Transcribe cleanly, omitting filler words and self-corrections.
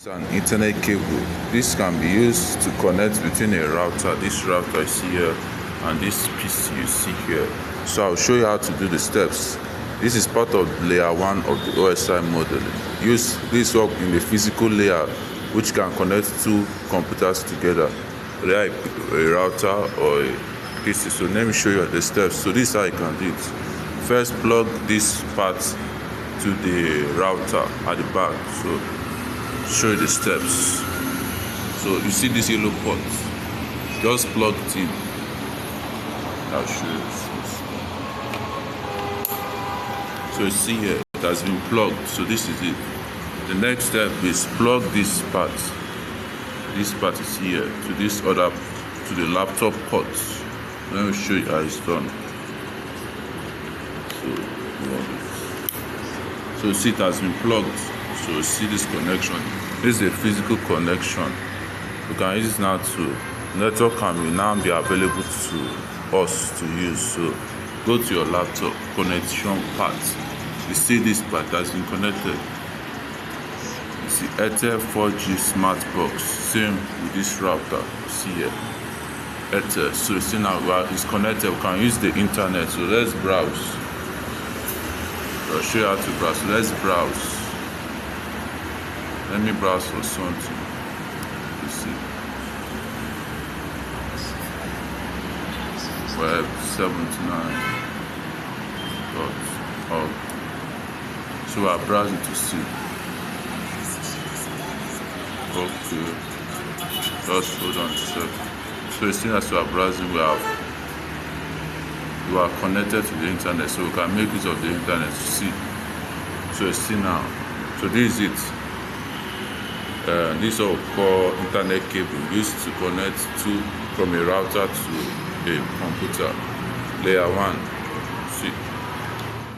An internet cable. This can be used to connect between a router, this router you see here, and this piece you see here. So I'll show you how to do the steps. This is part of layer 1 of the OSI modeling. Use this work in the physical layer, which can connect two computers together, like a router or a PC. So let me show you the steps. So this is how you can do it. First, plug this part to the router at the back. So show you the steps. So you see this yellow port, just plug it in. I'll show you. So you see here, it has been plugged. So this is it. The next step is plug this part. This part is here to this other, to the laptop port. Let me show you how it's done. So you see it has been plugged. So you see this connection. This is a physical connection. You can use it now to network can now be available to us to use. So go to your laptop connection part. You see this part has been connected. You see Airtel 4G smart box. Same with this router. You see here Airtel. So you see now it's connected. We can use the internet. So let's browse. I'll show you how to browse. So let's browse. Let me browse for something. You see. Web 79.org. So I browse it to see. Okay. Just hold on a sec. So you see as we are browsing, we are connected to the internet, so we can make use of the internet to see. So you see now. So this is it. This is what we call internet cable, used to connect from a router to a computer. Layer 1. See.